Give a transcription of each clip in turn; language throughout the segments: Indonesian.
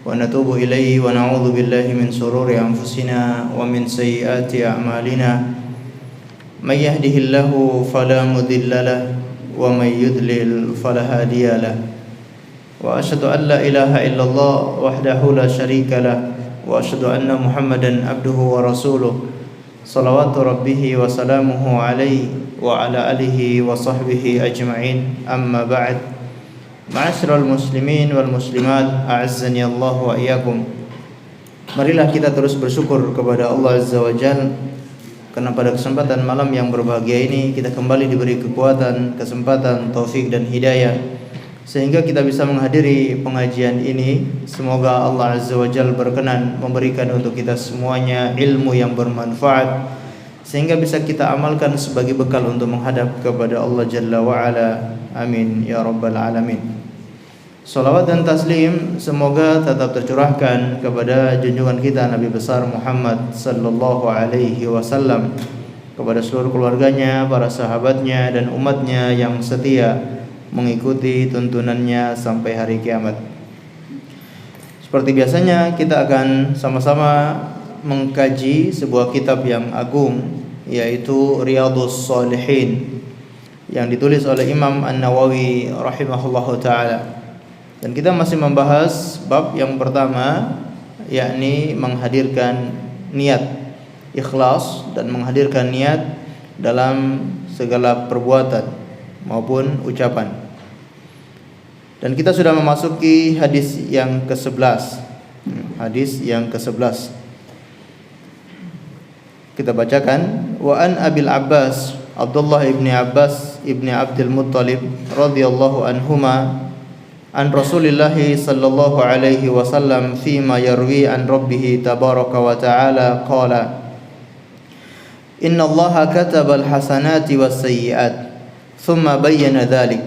ونتوب إليه ونعوذ بالله من شرور أنفسنا ومن سيئات أعمالنا من يهده الله فلا مضل له ومن يضلل فلا هادي له وأشهد أن لا إله إلا الله وحده لا شريك له وأشهد أن محمدا عبده ورسوله صلوات ربه وسلامه عليه وعلى آله وصحبه أجمعين أما بعد Ma'asyiral muslimin wal muslimat, a'azzani Allah wa iyyakum. Marilah kita terus bersyukur kepada Allah Azza wa Jalla karena pada kesempatan malam yang berbahagia ini kita kembali diberi kekuatan, kesempatan, taufik dan hidayah sehingga kita bisa menghadiri pengajian ini. Semoga Allah Azza wa Jalla berkenan memberikan untuk kita semuanya ilmu yang bermanfaat sehingga bisa kita amalkan sebagai bekal untuk menghadap kepada Allah Jalla wa Ala. Amin ya rabbal alamin. Salawat dan taslim semoga tetap tercurahkan kepada junjungan kita Nabi besar Muhammad sallallahu alaihi wasallam, kepada seluruh keluarganya, para sahabatnya dan umatnya yang setia mengikuti tuntunannya sampai hari kiamat. Seperti biasanya kita akan sama-sama mengkaji sebuah kitab yang agung, yaitu Riyadhus Shalihin yang ditulis oleh Imam An-Nawawi rahimahullahu taala. Dan kita masih membahas bab yang pertama, yakni menghadirkan niat, ikhlas dan menghadirkan niat dalam segala perbuatan maupun ucapan. Dan kita sudah memasuki hadis yang ke-11. Hadis yang ke-11. Kita bacakan, wa an Abil Abbas Abdullah ibni Abbas ibni Abdul Muttalib radhiyallahu anhuma an Rasulillah sallallahu alaihi wasallam fima yarwi an rabbih tabaraka wa ta'ala qala inna Allaha kataba al-hasanati was-sayyi'at thumma bayyana dhalik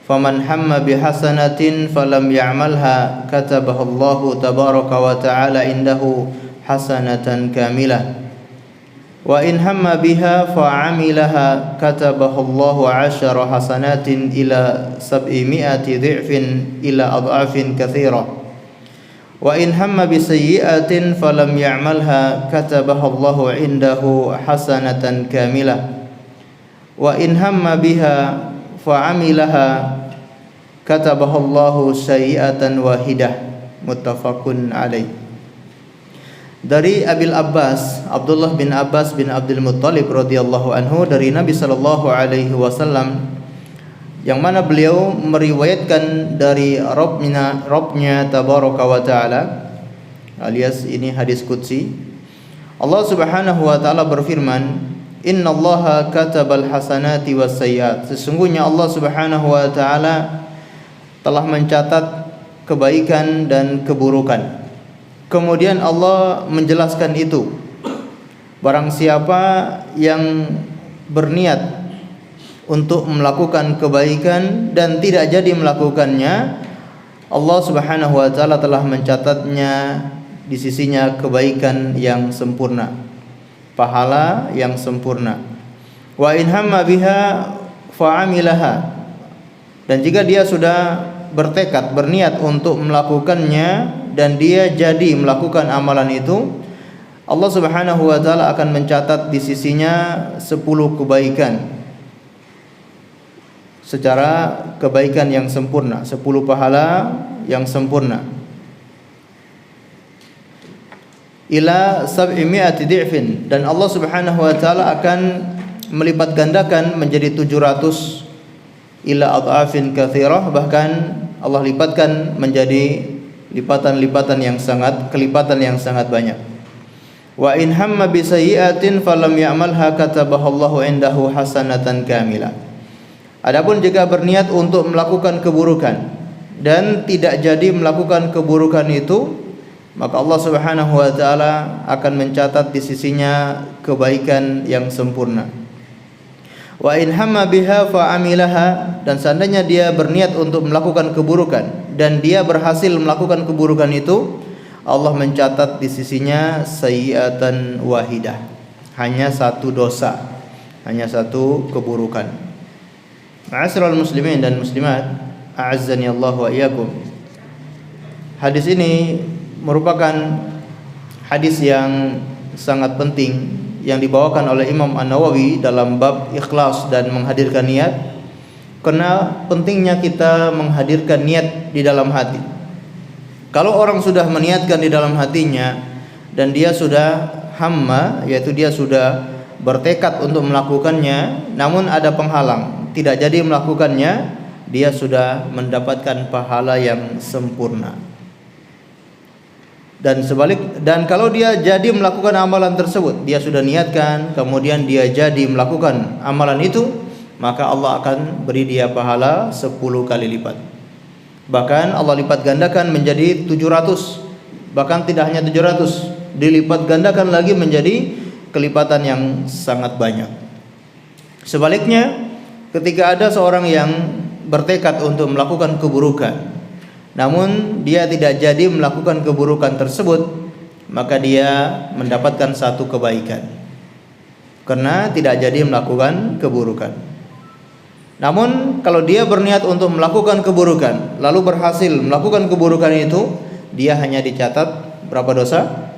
faman hamma bihasanatin falam ya'malha katabaha Allahu tabaraka wa ta'ala indahu hasanatan kamilah wa in hamma biha fa'amilaha katabahu Allahu 'ashara hasanatin ila 700 dhi'fin ila adhafin katsira wa in hamma bi sayyi'atin falam ya'malha katabahu Allahu 'indahu hasanatan kamilah wa in hamma biha fa'amilaha katabahu Allahu sayyi'atan wahidah. Muttafaqun alaih. Dari Abil Abbas, Abdullah bin Abbas bin Abdul Muttalib radhiyallahu anhu, dari Nabi sallallahu alaihi wasallam, yang mana beliau meriwayatkan dari Rabbnya tabaraka wa taala, alias ini hadis qudsi. Allah Subhanahu wa taala berfirman, "Innallaha katabal hasanati was sayyiat." Sesungguhnya Allah Subhanahu wa taala telah mencatat kebaikan dan keburukan. Kemudian Allah menjelaskan itu, barang siapa yang berniat untuk melakukan kebaikan dan tidak jadi melakukannya, Allah Subhanahu wa taala telah mencatatnya di sisinya kebaikan yang sempurna, pahala yang sempurna. Wa in hamma biha fa'amilaha, dan jika dia sudah bertekad, berniat untuk melakukannya dan dia jadi melakukan amalan itu, Allah Subhanahu wa taala akan mencatat di sisinya 10 kebaikan secara kebaikan yang sempurna, 10 pahala yang sempurna. Ila 700 dhi'fin, dan Allah Subhanahu wa taala akan melipat gandakan menjadi 700 ila adhafin katsirah, bahkan Allah lipatkan menjadi kelipatan yang sangat banyak. Wa in hamma bi sayyi'atin falam ya'malha katabahallahu indahu hasanatan kamilah. Adapun jika berniat untuk melakukan keburukan dan tidak jadi melakukan keburukan itu, maka Allah Subhanahu wa taala akan mencatat di sisinya kebaikan yang sempurna. Wa in hamma biha fa'amilaha, dan seandainya dia berniat untuk melakukan keburukan dan dia berhasil melakukan keburukan itu, Allah mencatat di sisinya sayyi'atan wahidah, hanya satu dosa, hanya satu keburukan. Ma'asyiral muslimin dan muslimat, a'azzani Allah wa iyyakum. Hadis ini merupakan hadis yang sangat penting yang dibawakan oleh Imam An-Nawawi dalam bab ikhlas dan menghadirkan niat, karena pentingnya kita menghadirkan niat di dalam hati. Kalau orang sudah meniatkan di dalam hatinya dan dia sudah hamma, yaitu dia sudah bertekad untuk melakukannya, namun ada penghalang, tidak jadi melakukannya, dia sudah mendapatkan pahala yang sempurna. Dan kalau dia jadi melakukan amalan tersebut, dia sudah niatkan, kemudian dia jadi melakukan amalan itu, maka Allah akan beri dia pahala 10 kali lipat. Bahkan Allah lipat gandakan menjadi 700. Bahkan tidak hanya 700, dilipat gandakan lagi menjadi kelipatan yang sangat banyak. Sebaliknya, ketika ada seorang yang bertekad untuk melakukan keburukan, namun dia tidak jadi melakukan keburukan tersebut, maka dia mendapatkan satu kebaikan karena tidak jadi melakukan keburukan. Namun kalau dia berniat untuk melakukan keburukan lalu berhasil melakukan keburukan itu, dia hanya dicatat berapa dosa?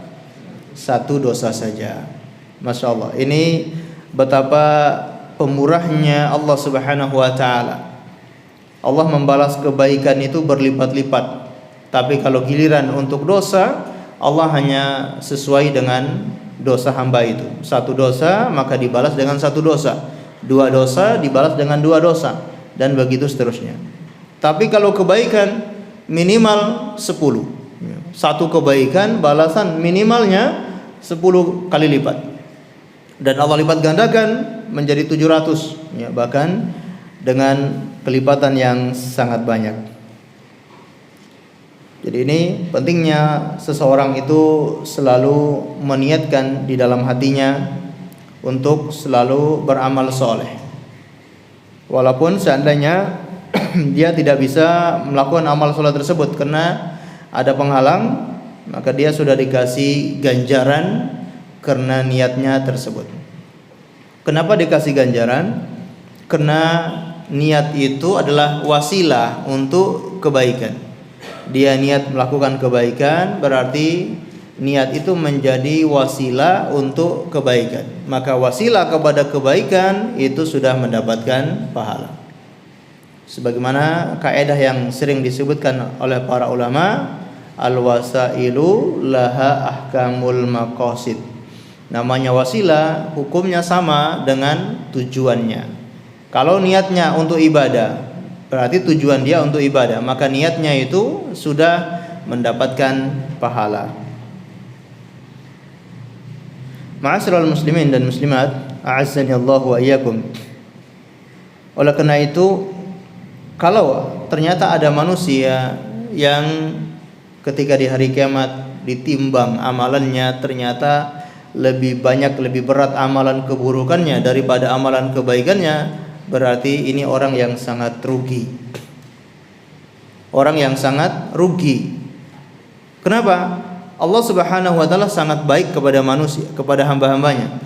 1 dosa saja. Masya Allah, ini betapa pemurahnya Allah Subhanahu wa ta'ala. Allah membalas kebaikan itu berlipat-lipat. Tapi kalau giliran untuk dosa, Allah hanya sesuai dengan dosa hamba itu. 1 dosa maka dibalas dengan 1 dosa, 2 dosa dibalas dengan 2 dosa, dan begitu seterusnya. Tapi kalau kebaikan minimal 10. 1 kebaikan balasan minimalnya 10 kali lipat. Dan Allah lipat gandakan menjadi 700, ya, bahkan dengan kelipatan yang sangat banyak. Jadi ini pentingnya seseorang itu selalu meniatkan di dalam hatinya untuk selalu beramal soleh. Walaupun seandainya dia tidak bisa melakukan amal soleh tersebut karena ada penghalang, maka dia sudah dikasih ganjaran karena niatnya tersebut. Kenapa dikasih ganjaran? Karena niat itu adalah wasilah untuk kebaikan. Dia niat melakukan kebaikan, berarti niat itu menjadi wasilah untuk kebaikan. Maka wasilah kepada kebaikan itu sudah mendapatkan pahala. Sebagaimana kaidah yang sering disebutkan oleh para ulama, al-wasailu laha ahkamul maqasid. Namanya wasilah, hukumnya sama dengan tujuannya. Kalau niatnya untuk ibadah, berarti tujuan dia untuk ibadah, maka niatnya itu sudah mendapatkan pahala. Ma'asyiral muslimin dan muslimat, a'azzani Allah wa iyyakum. Oleh karena itu, kalau ternyata ada manusia yang ketika di hari kiamat ditimbang amalannya, ternyata lebih banyak, lebih berat amalan keburukannya daripada amalan kebaikannya, berarti ini orang yang sangat rugi. Orang yang sangat rugi. Kenapa? Allah Subhanahu wa ta'ala sangat baik kepada manusia, kepada hamba-hambanya.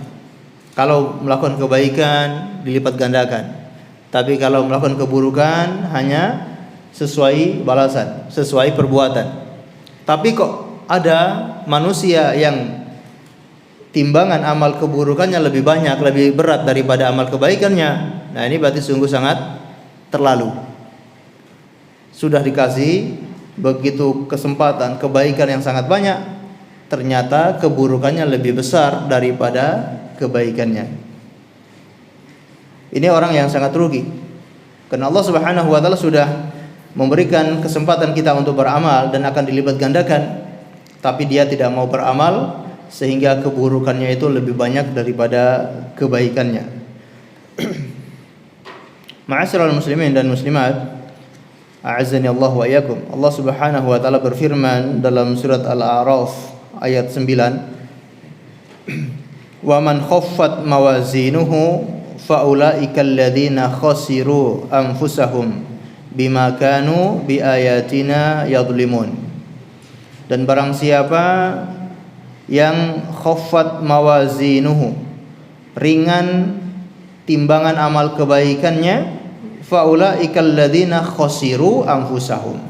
Kalau melakukan kebaikan dilipat gandakan. Tapi kalau melakukan keburukan hanya sesuai balasan, sesuai perbuatan. Tapi kok ada manusia yang timbangan amal keburukannya lebih banyak, lebih berat daripada amal kebaikannya? Nah, ini berarti sungguh sangat terlalu. Sudah dikasih begitu kesempatan kebaikan yang sangat banyak, ternyata keburukannya lebih besar daripada kebaikannya. Ini orang yang sangat rugi. Karena Allah Subhanahu wa ta'ala sudah memberikan kesempatan kita untuk beramal dan akan dilipat gandakan, tapi dia tidak mau beramal sehingga keburukannya itu lebih banyak daripada kebaikannya. Ma'asyiral muslimin dan muslimat, a'azzani Allah wa iyyakum. Allah Subhanahu wa ta'ala berfirman dalam surat Al-A'raf ayat 9, "Wa man khaffat mawazinuhu faulaika alladziina khasiru anfusahum bima kanu biayatina yadhlimun." Dan barang siapa yang khaffat mawazinuhu, ringan timbangan amal kebaikannya, faulaikal ladzina khasiru anfusahum,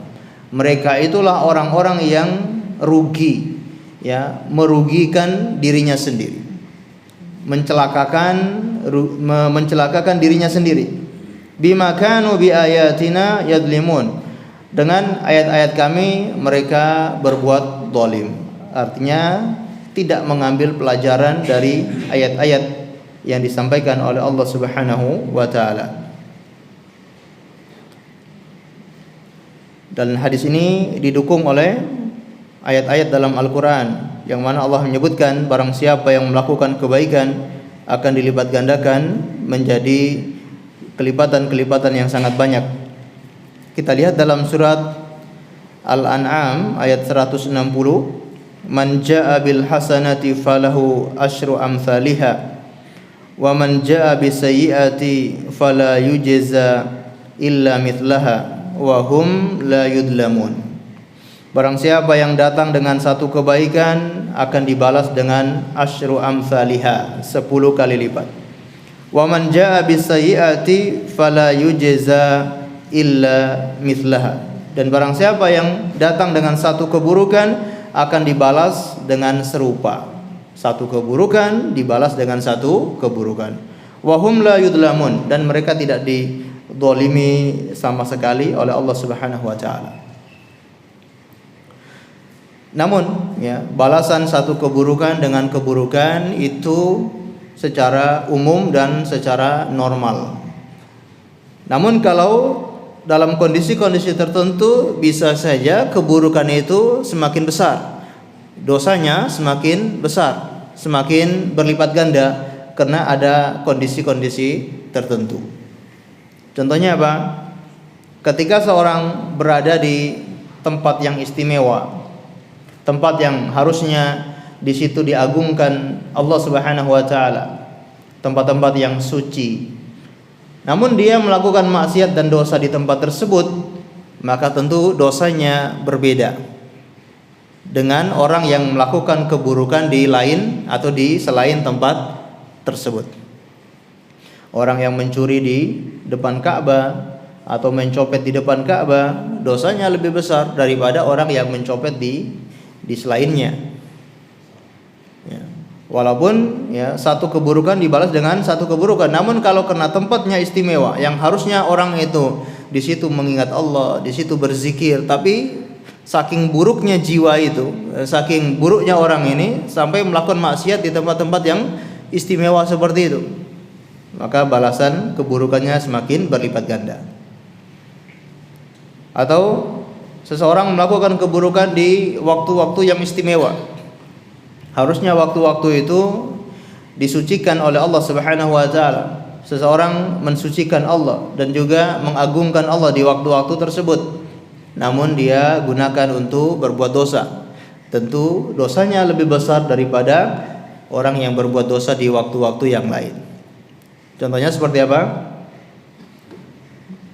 Mereka itulah orang-orang yang rugi, ya, merugikan dirinya sendiri, mencelakakan dirinya sendiri. Bima kanu bi ayatina yadlimun, dengan ayat-ayat kami mereka berbuat zalim. Artinya tidak mengambil pelajaran dari ayat-ayat yang disampaikan oleh Allah Subhanahu wa taala. Dan hadis ini didukung oleh ayat-ayat dalam Al-Quran yang mana Allah menyebutkan barang siapa yang melakukan kebaikan akan dilipat gandakan menjadi kelipatan-kelipatan yang sangat banyak. Kita lihat dalam surat Al-An'am ayat 160, man jaa bil hasanati falahu asyru amsalihha wa man jaa bis sayyiati fala yujza illa mithlaha wa hum la yudlamun. Barang siapa yang datang dengan satu kebaikan akan dibalas dengan asyru amsalihha, 10 kali lipat. Wa man jaa bis sayyiati fala yujza illa mithlaha. Dan barang siapa yang datang dengan satu keburukan akan dibalas dengan serupa. Satu keburukan dibalas dengan satu keburukan. Wa hum la yudlamun, dan mereka tidak dizalimi sama sekali oleh Allah Subhanahu wa taala. Namun, ya, balasan satu keburukan dengan keburukan itu secara umum dan secara normal. Namun kalau dalam kondisi-kondisi tertentu bisa saja keburukan itu semakin besar, dosanya semakin besar, semakin berlipat ganda karena ada kondisi-kondisi tertentu. Contohnya apa? Ketika seorang berada di tempat yang istimewa, tempat yang harusnya di situ diagungkan Allah Subhanahu wa taala, tempat-tempat yang suci, namun dia melakukan maksiat dan dosa di tempat tersebut, maka tentu dosanya berbeda dengan orang yang melakukan keburukan di lain atau di selain tempat tersebut. Orang yang mencuri di depan Ka'bah atau mencopet di depan Ka'bah, dosanya lebih besar daripada orang yang mencopet di selainnya. Ya. Walaupun ya satu keburukan dibalas dengan satu keburukan, namun kalau karena tempatnya istimewa, yang harusnya orang itu di situ mengingat Allah, di situ berzikir, tapi saking buruknya jiwa itu, saking buruknya orang ini sampai melakukan maksiat di tempat-tempat yang istimewa seperti itu, maka balasan keburukannya semakin berlipat ganda. Atau seseorang melakukan keburukan di waktu-waktu yang istimewa, harusnya waktu-waktu itu disucikan oleh Allah Subhanahu wa taala. Seseorang mensucikan Allah dan juga mengagungkan Allah di waktu-waktu tersebut, namun dia gunakan untuk berbuat dosa. Tentu dosanya lebih besar daripada orang yang berbuat dosa di waktu-waktu yang lain. Contohnya seperti apa?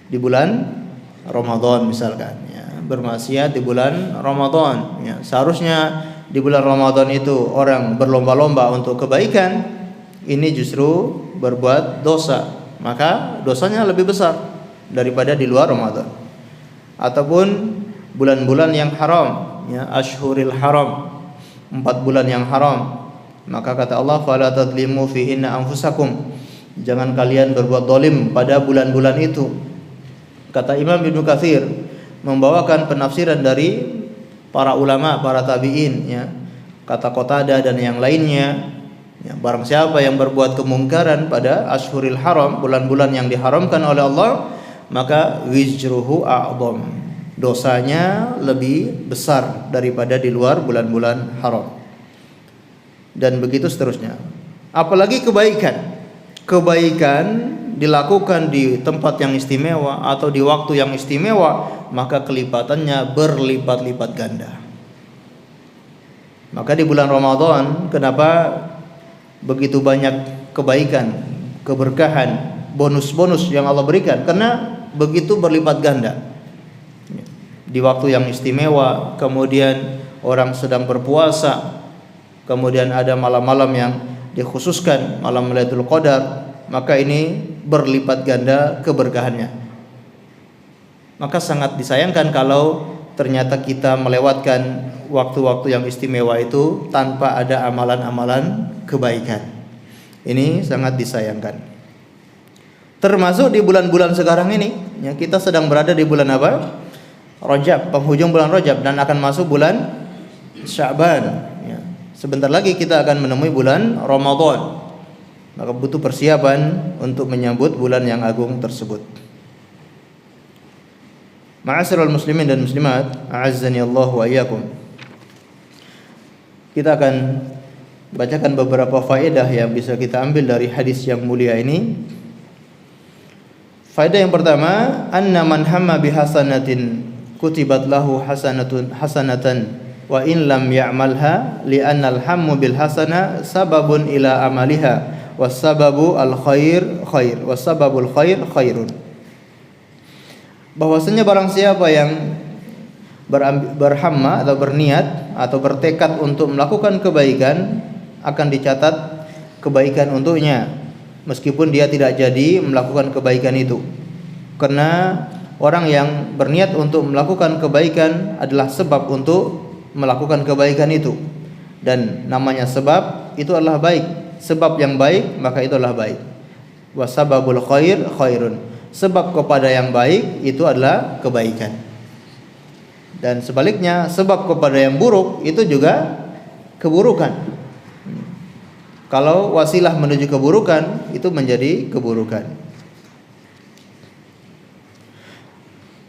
Di bulan Ramadan misalkan, ya, bermaksiat di bulan Ramadan, ya. Seharusnya di bulan Ramadan itu orang berlomba-lomba untuk kebaikan, ini justru berbuat dosa, maka dosanya lebih besar daripada di luar Ramadan. Ataupun bulan-bulan yang haram, ya, Ashhuril Haram, 4 bulan yang haram, maka kata Allah, fala tadlimu fihinna anfusakum, jangan kalian berbuat zalim pada bulan-bulan itu. Kata Imam Ibnu Katsir membawakan penafsiran dari para ulama, para tabi'in, ya, kata Qatadah dan yang lainnya, ya, barang siapa yang berbuat kemungkaran pada Ashhuril Haram, bulan-bulan yang diharamkan oleh Allah, maka wizruhu a'dham, dosanya lebih besar daripada di luar bulan-bulan haram. Dan begitu seterusnya. Apalagi kebaikan dilakukan di tempat yang istimewa atau di waktu yang istimewa, maka kelipatannya berlipat-lipat ganda. Maka di bulan Ramadan, kenapa begitu banyak kebaikan, keberkahan, bonus-bonus yang Allah berikan? Karena begitu berlipat ganda. Di waktu yang istimewa, kemudian orang sedang berpuasa, kemudian ada malam-malam yang dikhususkan, malam Lailatul Qadar, maka ini berlipat ganda keberkahannya. Maka sangat disayangkan kalau ternyata kita melewatkan waktu-waktu yang istimewa itu tanpa ada amalan-amalan kebaikan. Ini sangat disayangkan. Termasuk di bulan-bulan sekarang ini, yang kita sedang berada di bulan apa? Rajab, penghujung bulan Rajab, dan akan masuk bulan Sya'ban. Ya. Sebentar lagi kita akan menemui bulan Ramadan. Maka butuh persiapan untuk menyambut bulan yang agung tersebut. Ma'asyiral muslimin dan muslimat, a'azzani Allah wa iyyakum. Kita akan bacakan beberapa faedah yang bisa kita ambil dari hadis yang mulia ini. Faedah yang pertama, anna man hamma bihasanatin kutibat lahu hasanatan wa in lam ya'malha li'anna al-hammu bil hasana sababun ila amaliha wasababu al-khair khair wasababul khair khairun. Bahwasanya barang siapa yang berhamma atau berniat atau bertekad untuk melakukan kebaikan, akan dicatat kebaikan untuknya meskipun dia tidak jadi melakukan kebaikan itu. Karena orang yang berniat untuk melakukan kebaikan adalah sebab untuk melakukan kebaikan itu, dan namanya sebab itu adalah baik. Sebab yang baik maka itu adalah baik. Wasababul khair khairun. Sebab kepada yang baik itu adalah kebaikan. Dan sebaliknya, sebab kepada yang buruk itu juga keburukan. Kalau wasilah menuju keburukan itu menjadi keburukan.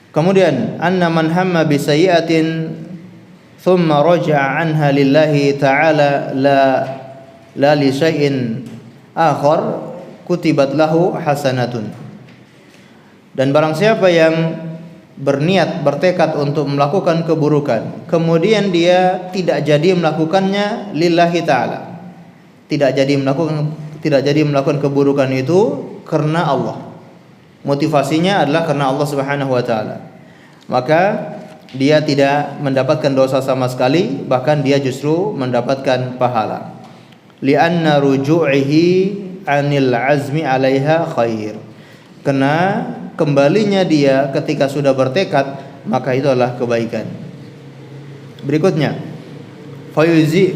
Kemudian, anna man hamma bi sayyi'atin thumma raja'a anha lillahi ta'ala la li syai'in akhar kutibat lahu hasanatun. Dan barang siapa yang berniat, bertekad untuk melakukan keburukan, kemudian dia tidak jadi melakukannya lillahi ta'ala, tidak jadi melakukan keburukan itu karena Allah, motivasinya adalah karena Allah Subhanahu wa ta'ala, maka dia tidak mendapatkan dosa sama sekali, bahkan dia justru mendapatkan pahala. Li'anna ruju'ihi 'anil 'azmi 'alaiha khair. Karena kembalinya dia ketika sudah bertekad, maka itu adalah kebaikan. Berikutnya, fayuzi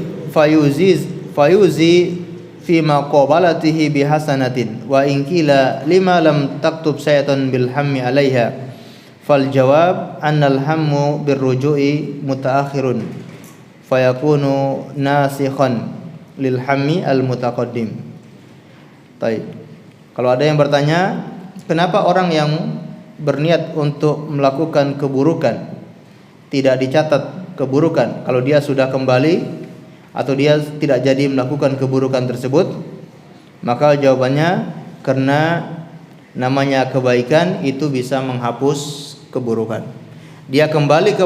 fi maqabalatihi bihasanatin wa in qila lima lam taktub sayatan bil hammi 'alaiha fal jawab annal hammu birruju'i mutaakhirun fayakunu nasikhan lil hammi al mutaqaddim. Baik. Kalau ada yang bertanya, kenapa orang yang berniat untuk melakukan keburukan tidak dicatat keburukan kalau dia sudah kembali atau dia tidak jadi melakukan keburukan tersebut? Maka jawabannya, karena namanya kebaikan itu bisa menghapus keburukan. Dia kembali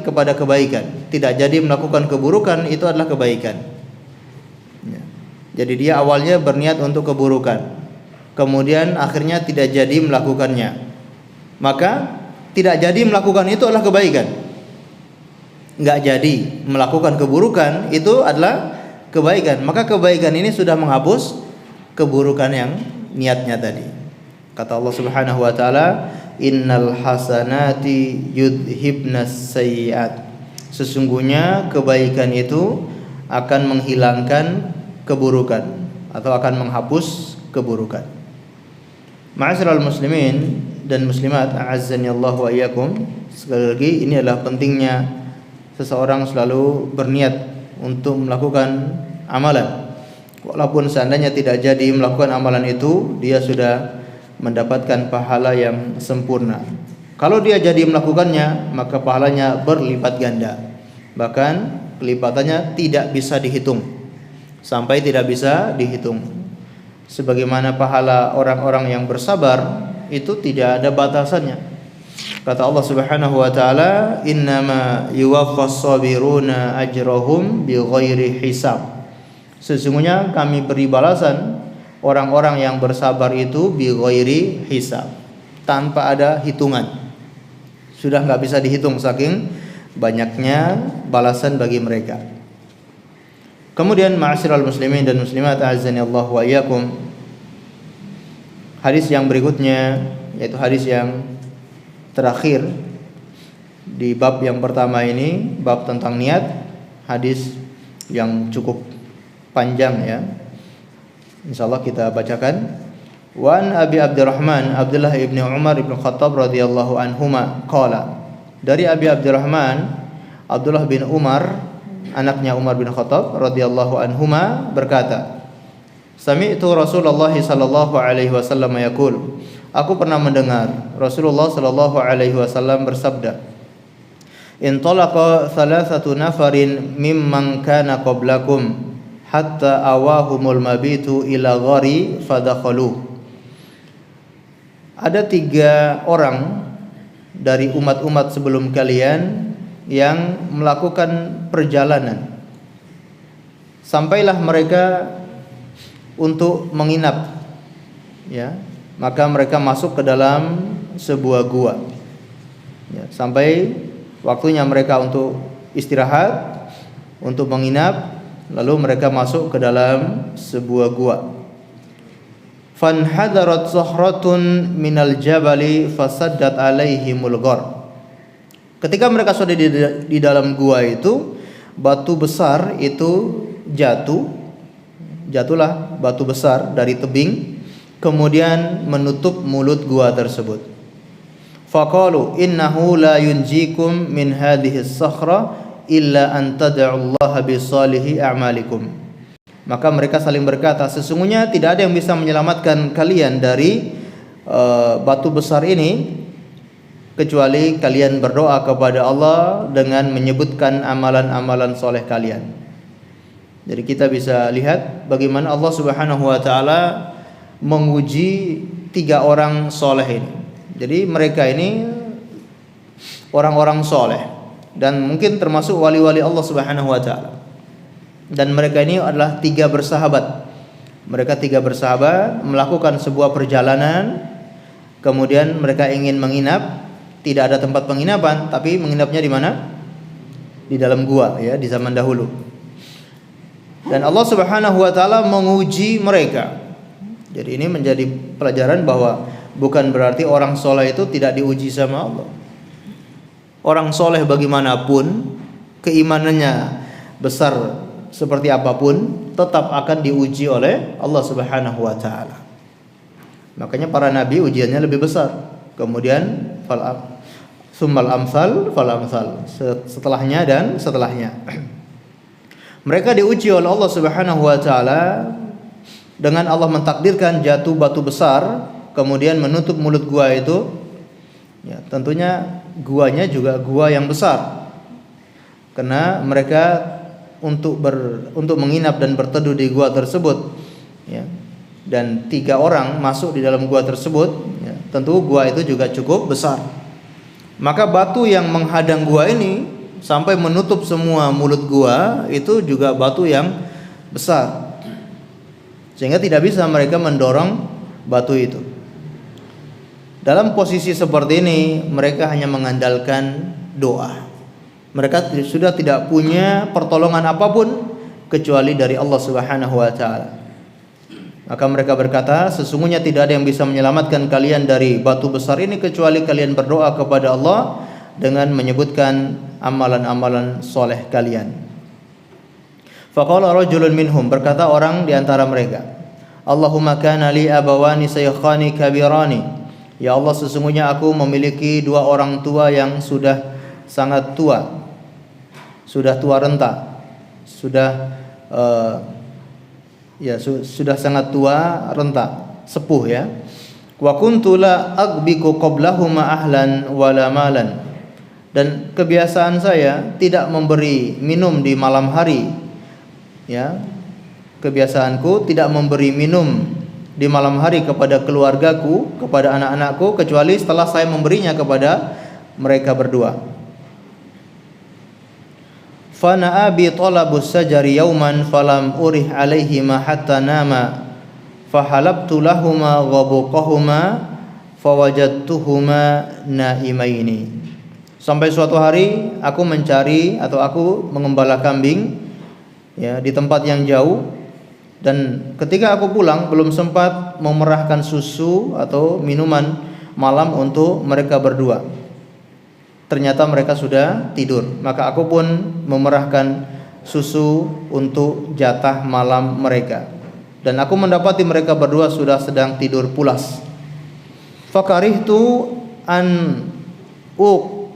kepada kebaikan, tidak jadi melakukan keburukan, itu adalah kebaikan. Jadi dia awalnya berniat untuk keburukan, kemudian akhirnya tidak jadi melakukannya, maka tidak jadi melakukan itu adalah kebaikan. Nggak jadi melakukan keburukan itu adalah kebaikan, maka kebaikan ini sudah menghapus keburukan yang niatnya tadi. Kata Allah Subhanahu wa ta'ala, innal hasanati yudhibnas sayyi'at. Sesungguhnya kebaikan itu akan menghilangkan keburukan atau akan menghapus keburukan. Ma'asyiral muslimin dan muslimat, a'azzani Allah wa iyyakum. Sekali lagi, ini adalah pentingnya seseorang selalu berniat untuk melakukan amalan. Walaupun seandainya tidak jadi melakukan amalan itu, dia sudah mendapatkan pahala yang sempurna. Kalau dia jadi melakukannya, maka pahalanya berlipat ganda. Bahkan kelipatannya tidak bisa dihitung, sampai tidak bisa dihitung. Sebagaimana pahala orang-orang yang bersabar itu tidak ada batasannya. Kata Allah Subhanahu wa ta'ala, innama yuwaffas sabiruna ajrahum bighairi hisab. Sesungguhnya kami beri balasan orang-orang yang bersabar itu bighairi hisab, tanpa ada hitungan. Sudah enggak bisa dihitung saking banyaknya balasan bagi mereka. Kemudian ma'asyiral muslimin dan muslimat, a'azzani Allah wa iyyakum. Hadis yang berikutnya, yaitu hadis yang terakhir, di bab yang pertama ini, bab tentang niat, hadis yang cukup panjang ya. Insyaallah kita bacakan. Wa an Abi Abdurrahman Abdullah ibn Umar ibn Khattab radhiyallahu anhuma qala. Dari Abi Abdurrahman Abdullah bin Umar, anaknya Umar bin Khattab radhiyallahu anhuma berkata, sami'tu Rasulullah sallallahu alaihi wasallam yaqul. Aku pernah mendengar Rasulullah sallallahu alaihi wasallam bersabda, intalaqa thalathatu nafarin mimman kana qablakum hatta awahumul mabitu ila ghari fadakhalu. Ada 3 orang dari umat-umat sebelum kalian yang melakukan perjalanan. Sampailah mereka untuk menginap, ya, maka mereka masuk ke dalam sebuah gua, ya, sampai waktunya mereka untuk istirahat, untuk menginap, lalu mereka masuk ke dalam sebuah gua. Fanhadarat sahratun minal jabali fasaddat alaihimul ghar. Ketika mereka sudah di dalam gua itu, batu besar itu jatuhlah batu besar dari tebing, kemudian menutup mulut gua tersebut. Faqalu innahu la yunjikum min hadhihi as-sakhra illa an tad'ullaha bi salihi a'malikum. Maka mereka saling berkata, sesungguhnya tidak ada yang bisa menyelamatkan kalian dari batu besar ini kecuali kalian berdoa kepada Allah dengan menyebutkan amalan-amalan soleh kalian. Jadi kita bisa lihat bagaimana Allah Subhanahu wa taala menguji 3 orang soleh ini. Jadi mereka ini orang-orang soleh dan mungkin termasuk wali-wali Allah Subhanahu wa taala. Dan mereka ini adalah 3 bersahabat. Mereka 3 bersahabat melakukan sebuah perjalanan, kemudian mereka ingin menginap. Tidak ada tempat penginapan, tapi menginapnya di mana? Di dalam gua, ya, di zaman dahulu. Dan Allah Subhanahu wa taala menguji mereka. Jadi ini menjadi pelajaran bahwa bukan berarti orang soleh itu tidak diuji sama Allah. Orang soleh bagaimanapun, keimanannya besar seperti apapun, tetap akan diuji oleh Allah Subhanahu wa taala. Makanya para nabi ujiannya lebih besar. Kemudian summal amsal fal amsal, setelahnya dan setelahnya. Mereka diuji oleh Allah Subhanahu wa taala dengan Allah mentakdirkan jatuh batu besar kemudian menutup mulut gua itu. Ya, tentunya guanya juga gua yang besar. Karena mereka untuk menginap dan berteduh di gua tersebut, ya. Dan 3 orang masuk di dalam gua tersebut, ya, tentu gua itu juga cukup besar. Maka batu yang menghadang gua ini sampai menutup semua mulut gua itu juga batu yang besar, sehingga tidak bisa mereka mendorong batu itu. Dalam posisi seperti ini mereka hanya mengandalkan doa. Mereka sudah tidak punya pertolongan apapun kecuali dari Allah Subhanahu wa taala. Maka mereka berkata, sesungguhnya tidak ada yang bisa menyelamatkan kalian dari batu besar ini kecuali kalian berdoa kepada Allah dengan menyebutkan amalan-amalan soleh kalian. Faqala rajulun minhum, berkata orang di antara mereka, Allahumma kana li abawani saykhani kabirani. Ya Allah, sesungguhnya aku memiliki 2 orang tua yang sudah sangat tua, sudah tua renta, sudah sudah sangat tua renta, sepuh, ya. Wa kuntu la aghbiku qablahuma ahlan wala malan. Dan kebiasaan saya tidak memberi minum di malam hari, ya. Kebiasaanku tidak memberi minum di malam hari kepada keluargaku, kepada anak-anakku, kecuali setelah saya memberinya kepada mereka berdua. Fana abi talabus sajari yauman falam urih alaihima hatta nama fahalabtu lahuma ghabuqahuma fawajadtuhuma naimaini. Sampai suatu hari aku mencari atau aku mengembala kambing, ya, di tempat yang jauh, dan ketika aku pulang belum sempat memerahkan susu atau minuman malam untuk mereka berdua. ternyata mereka sudah tidur. Maka aku pun memerahkan susu untuk jatah malam mereka. Dan aku mendapati mereka berdua sudah sedang tidur pulas. Fakarihtu an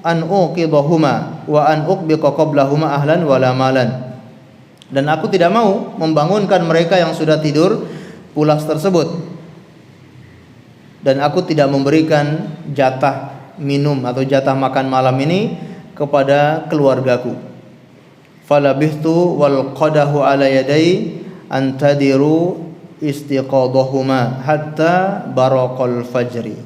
uqidahuma wa an uqbiqa qablahuma ahlan wala malan. Dan aku tidak mau membangunkan mereka yang sudah tidur pulas tersebut. Dan aku tidak memberikan jatah minum atau jatah makan malam ini kepada keluargaku. Falabihtu wal qadahu ala yadai antadiru istiqadahuma hatta baraqal fajri.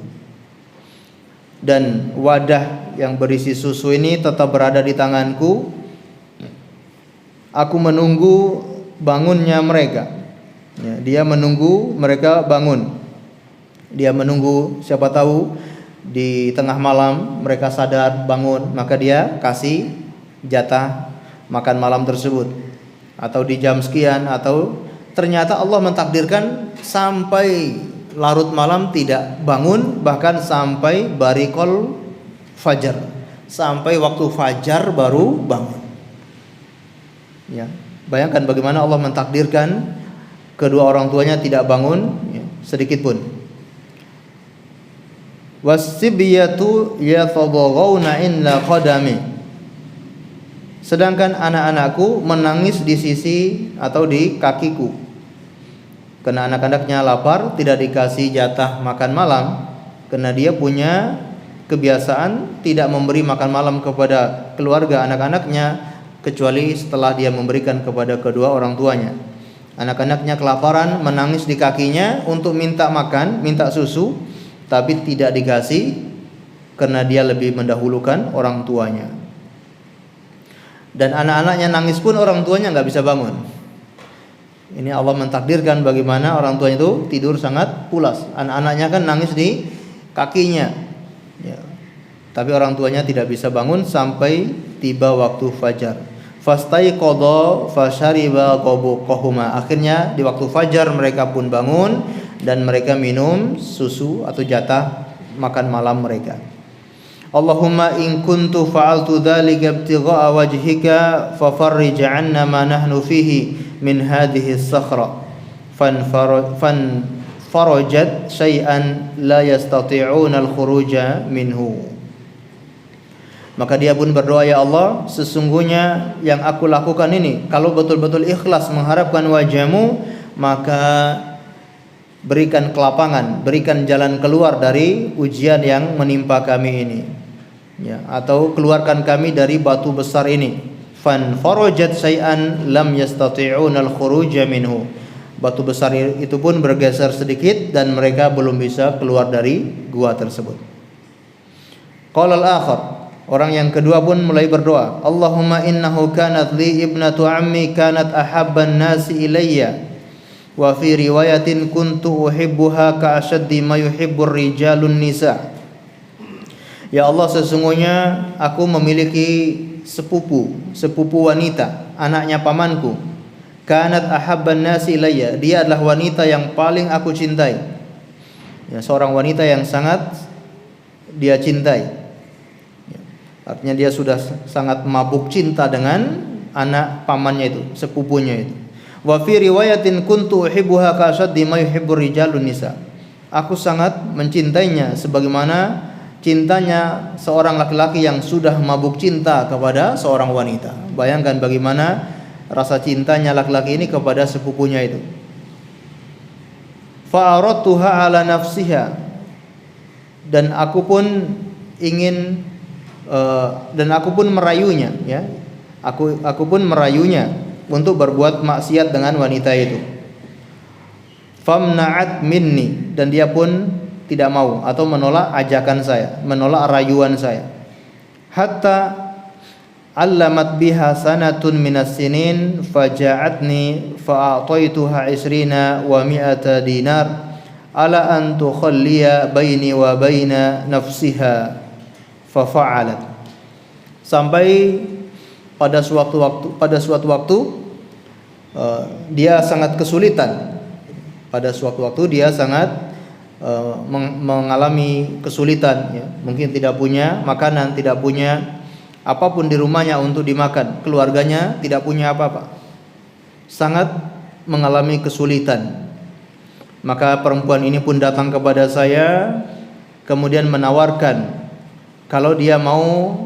Dan wadah yang berisi susu ini tetap berada di tanganku. Aku menunggu bangunnya mereka. Ya, dia menunggu mereka bangun. Dia menunggu, siapa tahu di tengah malam mereka sadar bangun, maka dia kasih jatah makan malam tersebut. Atau di jam sekian, atau ternyata Allah mentakdirkan sampai larut malam tidak bangun, bahkan sampai barikol fajar, sampai waktu fajar baru bangun. Ya, bayangkan bagaimana Allah mentakdirkan kedua orang tuanya tidak bangun ya, sedikit pun. Wasibiyatu yatadhaghawna inla qadami. Sedangkan anak-anakku menangis di sisi atau di kakiku. Karena anak-anaknya lapar, tidak dikasih jatah makan malam. Karena dia punya kebiasaan tidak memberi makan malam kepada keluarga anak-anaknya kecuali setelah dia memberikan kepada kedua orang tuanya. Anak-anaknya kelaparan, menangis di kakinya untuk minta makan, minta susu, tapi tidak dikasih karena dia lebih mendahulukan orang tuanya. Dan anak-anaknya nangis pun orang tuanya nggak bisa bangun. Ini Allah mentakdirkan bagaimana orang tuanya itu tidur sangat pulas. Anak-anaknya kan nangis di kakinya ya. Tapi orang tuanya tidak bisa bangun sampai tiba waktu fajar. Fastaiqadha fashariba qabuqahuma. Akhirnya di waktu fajar mereka pun bangun dan mereka minum susu atau jatah makan malam mereka. Allahumma in kuntu fa'altu dzalika ibtigha'a wajhika fafarrij 'anna ma nahnu fihi min hadhihi as-sakhra farajat syai'an la yastati'una al-khuruja minhu. Maka dia pun berdoa, ya Allah, sesungguhnya yang aku lakukan ini kalau betul-betul ikhlas mengharapkan wajah-Mu, maka berikan kelapangan, berikan jalan keluar dari ujian yang menimpa kami ini ya, atau keluarkan kami dari batu besar ini. Fan farajat syai'an lam yastati'una al-khuruja minhu. Batu besar itu pun bergeser sedikit dan mereka belum bisa keluar dari gua tersebut. Qala al-akhar, orang yang kedua pun mulai berdoa, Allahumma innahu kanat li ibnatu ammi kanat ahabban nasi ilayya wa fi riwayatin kuntu uhibbuha ka ashaddi ma yuhibbur rijalun nisa. Ya Allah, sesungguhnya aku memiliki sepupu wanita, anaknya pamanku. Kanat ahabban nasi ilayya, dia adalah wanita yang paling aku cintai. Ya, seorang wanita yang sangat dia cintai. Ya, artinya dia sudah sangat mabuk cinta dengan anak pamannya itu, sepupunya itu. Wa fi riwayatin kuntu uhibbuha ka ashaddi ma yuhibbur rijalun nisa. Aku sangat mencintainya sebagaimana cintanya seorang laki-laki yang sudah mabuk cinta kepada seorang wanita. Bayangkan bagaimana rasa cintanya laki-laki ini kepada sepupunya itu. Fa aradtuha ala nafsiha, dan aku pun ingin dan aku pun merayunya ya. Aku pun merayunya untuk berbuat maksiat dengan wanita itu. Famna'at minni, dan dia pun tidak mau atau menolak ajakan saya, menolak rayuan saya. Hatta allamat biha sanatun minas sinin faja'atni fa'ataituha 20 wa 100 dinar ala an tukhalliya baini wa baina nafsiha fafa'alat. Sampai pada suatu waktu dia sangat kesulitan. Pada suatu waktu dia sangat mengalami kesulitan, ya. Mungkin tidak punya makanan, tidak punya apapun di rumahnya untuk dimakan, keluarganya tidak punya apa-apa, sangat mengalami kesulitan. Maka perempuan ini pun datang kepada saya, kemudian menawarkan kalau dia mau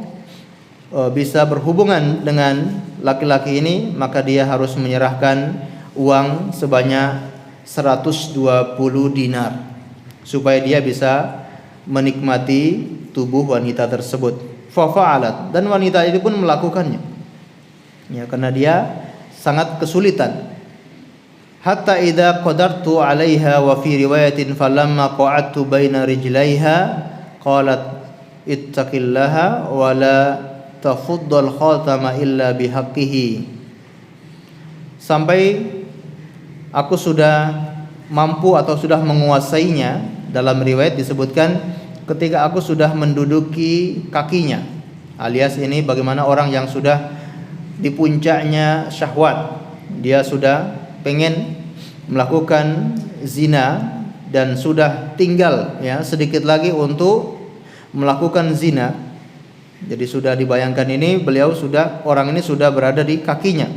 bisa berhubungan dengan laki-laki ini, maka dia harus menyerahkan uang sebanyak 120 dinar supaya dia bisa menikmati tubuh wanita tersebut. Fafa'alat, dan wanita itu pun melakukannya, ya, karena dia sangat kesulitan. Hatta idza qadartu 'alaiha wa fi riwayatin falamma qa'adtu baina rijlaiha qalat ittaqillaha wa la tafuddal khatama illa bihaqqihi. Sampai aku sudah mampu atau sudah menguasainya. Dalam riwayat disebutkan ketika aku sudah menduduki kakinya, alias ini bagaimana orang yang sudah di puncaknya syahwat, dia sudah pengen melakukan zina dan sudah tinggal, ya, sedikit lagi untuk melakukan zina. Jadi sudah dibayangkan ini, orang ini sudah berada di kakinya.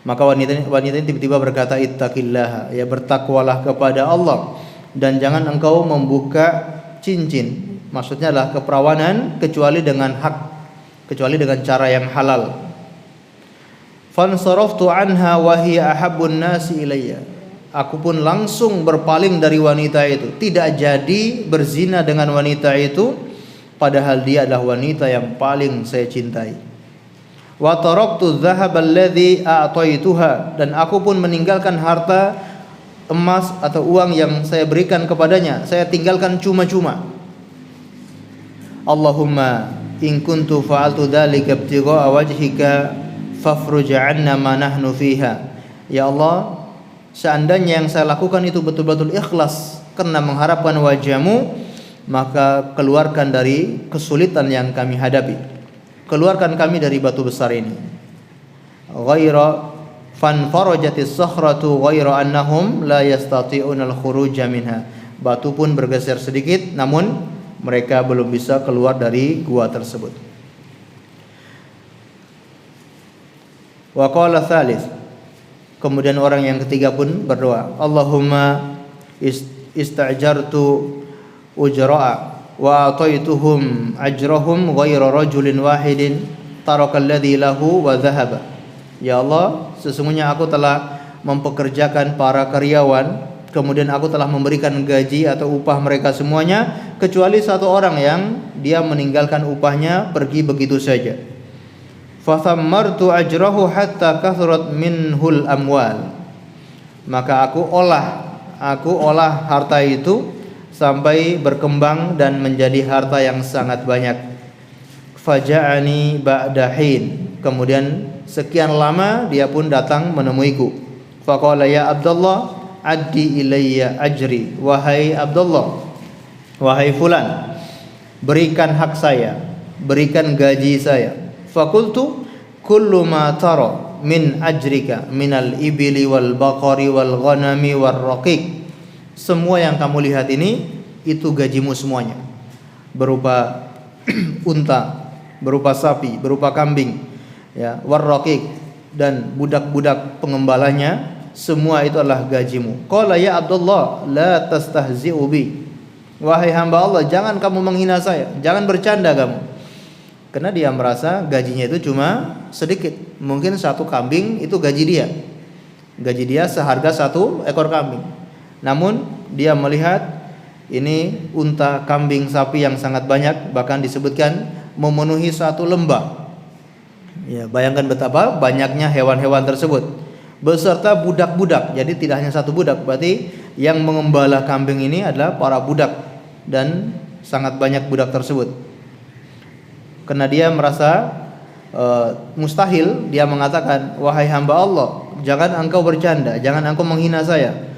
Maka wanita ini tiba-tiba berkata, ittaqillaha, ya, bertakwalah kepada Allah dan jangan engkau membuka cincin, maksudnya adalah keperawanan, kecuali dengan hak, kecuali dengan cara yang halal. Fansaraftu anha wa hiya ahabbun nasi ilayya. Aku pun langsung berpaling dari wanita itu, tidak jadi berzina dengan wanita itu, padahal dia adalah wanita yang paling saya cintai. Wa taraktu dhahaba alladhi a'taituha, dan aku pun meninggalkan harta emas atau uang yang saya berikan kepadanya, saya tinggalkan cuma-cuma. Allahumma in kuntu fa'altu dzalika ibtigha'a wajhika fafruj 'anna ma nahnu fiha. Ya Allah, seandainya yang saya lakukan itu betul-betul ikhlas karena mengharapkan wajah-Mu, maka keluarkan dari kesulitan yang kami hadapi, keluarkan kami dari batu besar ini. Ghaira fanfarajatis sakhratu ghaira annahum la yastati'unal khuruja minha. Batu pun bergeser sedikit, namun mereka belum bisa keluar dari gua tersebut. Wa qala tsalits, kemudian orang yang ketiga pun berdoa, Allahumma istajartu ujra'a wa ataituhum ajrahum ghaira rajulin wahidin taraka alladhi lahu wa dhahaba. Ya Allah, sesungguhnya aku telah mempekerjakan para karyawan, kemudian aku telah memberikan gaji atau upah mereka semuanya, kecuali satu orang yang dia meninggalkan upahnya pergi begitu saja. Fathammartu ajrahu hatta kathurat minhul amwal. Maka aku olah harta itu sampai berkembang dan menjadi harta yang sangat banyak. Faja'ani ba'da hin, kemudian sekian lama dia pun datang menemuiku. Faqala ya Abdullah addi ilayya ajri. Wahai Abdullah, wahai fulan, berikan hak saya, berikan gaji saya. Faqultu kullu ma tara min ajrika minal ibili wal baqari wal ghanami wal raqiq. Semua yang kamu lihat ini itu gajimu semuanya, berupa unta, berupa sapi, berupa kambing, ya, warraqiq, dan budak-budak pengembalanya, semua itu adalah gajimu. Qala ya Abdullah la tastahzi'u bi. Wahai hamba Allah, jangan kamu menghina saya, jangan bercanda kamu. Karena dia merasa gajinya itu cuma sedikit. Mungkin satu kambing itu gaji dia. Gaji dia seharga satu ekor kambing. Namun dia melihat ini unta, kambing, sapi yang sangat banyak, bahkan disebutkan memenuhi satu lembah. Ya, bayangkan betapa banyaknya hewan-hewan tersebut beserta budak-budak. Jadi tidak hanya satu budak, berarti yang mengembala kambing ini adalah para budak, dan sangat banyak budak tersebut. Karena dia merasa mustahil, dia mengatakan, wahai hamba Allah, jangan engkau bercanda, jangan engkau menghina saya.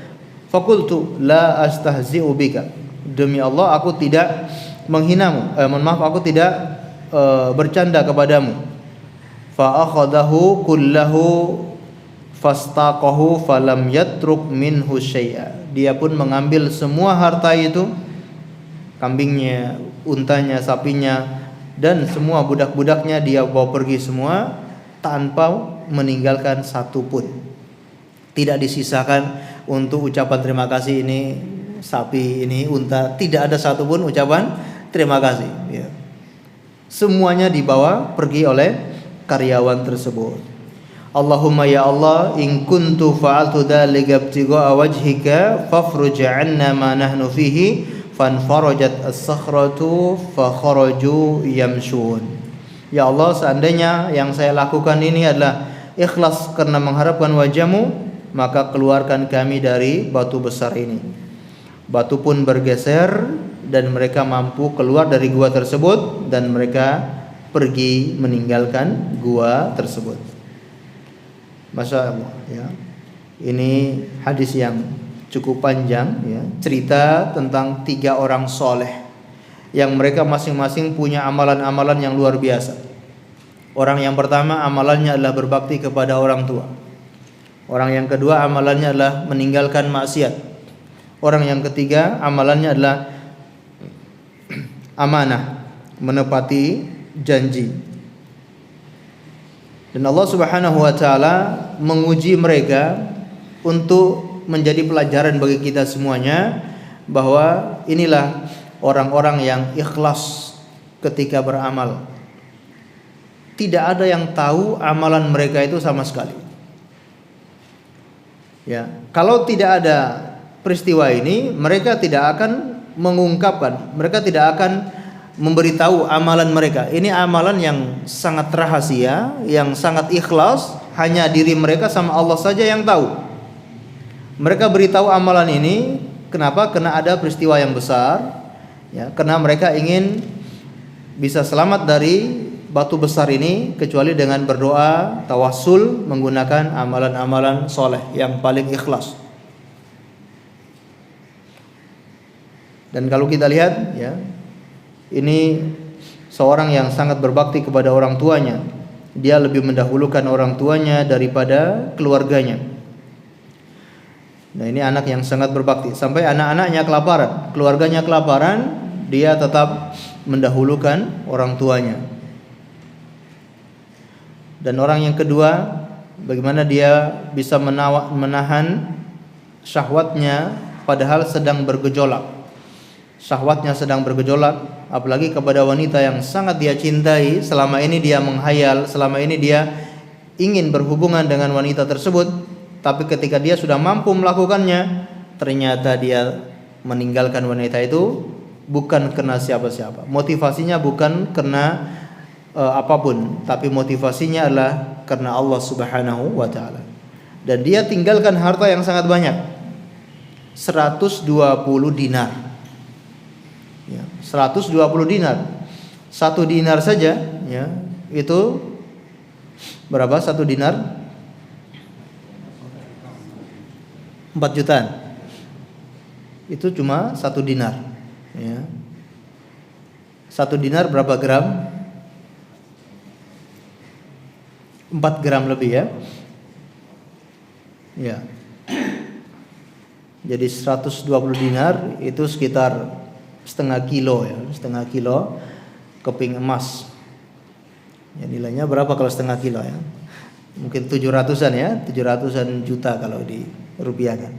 Fakultu la astahzi'u bika. Demi Allah, aku tidak menghinamu. Aku tidak bercanda kepadamu. Fa akhadahu kullahu fastaqahu falam yatruk minhu syai'a. dia pun mengambil semua harta itu, kambingnya, untanya, sapinya, dan semua budak-budaknya dia bawa pergi semua tanpa meninggalkan satu pun. Tidak disisakan untuk ucapan terima kasih, ini sapi, ini unta, tidak ada satu pun ucapan terima kasih, ya. Semuanya dibawa pergi oleh karyawan tersebut. Allahumma ya Allah, in kuntu fa'altu dzalika ibtigha'a wajhika fafruj 'anna ma nahnu fihi. Fanfarajat as-sakhratu fa kharaju yamshun. Ya Allah, seandainya yang saya lakukan ini adalah ikhlas karena mengharapkan wajah-Mu, maka keluarkan kami dari batu besar ini. Batu pun bergeser dan mereka mampu keluar dari gua tersebut, dan mereka pergi meninggalkan gua tersebut. Masya Allah, ya. Ini hadis yang cukup panjang, ya, cerita tentang 3 orang soleh yang mereka masing-masing punya amalan-amalan yang luar biasa. Orang yang pertama amalannya adalah berbakti kepada orang tua. Orang yang kedua amalannya adalah meninggalkan maksiat. Orang yang ketiga amalannya adalah amanah, menepati janji. Dan Allah Subhanahu wa taala menguji mereka untuk menjadi pelajaran bagi kita semuanya, bahwa inilah orang-orang yang ikhlas ketika beramal. Tidak ada yang tahu amalan mereka itu sama sekali. Ya, kalau tidak ada peristiwa ini, mereka tidak akan mengungkapkan, mereka tidak akan memberitahu amalan mereka. Ini amalan yang sangat rahasia, yang sangat ikhlas, hanya diri mereka sama Allah saja yang tahu. Mereka beritahu amalan ini, kenapa? Karena ada peristiwa yang besar, ya, karena mereka ingin bisa selamat dari batu besar ini, kecuali dengan berdoa, tawassul, menggunakan amalan-amalan soleh yang paling ikhlas. Dan kalau kita lihat, ya, ini seorang yang sangat berbakti kepada orang tuanya. Dia lebih mendahulukan orang tuanya daripada keluarganya. Nah, ini anak yang sangat berbakti. Sampai anak-anaknya kelaparan, keluarganya kelaparan, dia tetap mendahulukan orang tuanya. Dan orang yang kedua, bagaimana dia bisa menahan syahwatnya padahal sedang bergejolak. Syahwatnya sedang bergejolak, apalagi kepada wanita yang sangat dia cintai. Selama ini dia menghayal, selama ini dia ingin berhubungan dengan wanita tersebut. Tapi ketika dia sudah mampu melakukannya, ternyata dia meninggalkan wanita itu bukan karena siapa-siapa. Motivasinya bukan karena apapun, tapi motivasinya adalah karena Allah Subhanahu wa taala. Dan dia tinggalkan harta yang sangat banyak. 120 dinar. Ya, 120 dinar. 1 dinar saja, ya, itu berapa 1 dinar? 4 jutaan. Itu cuma 1 dinar, ya. 1 dinar berapa gram? 4 gram lebih, ya. Ya. Jadi 120 dinar itu sekitar setengah kilo, ya, setengah kilo keping emas. Ya, nilainya berapa kalau setengah kilo, ya? Mungkin 700-an, ya, 700-an juta kalau dirupiahkan.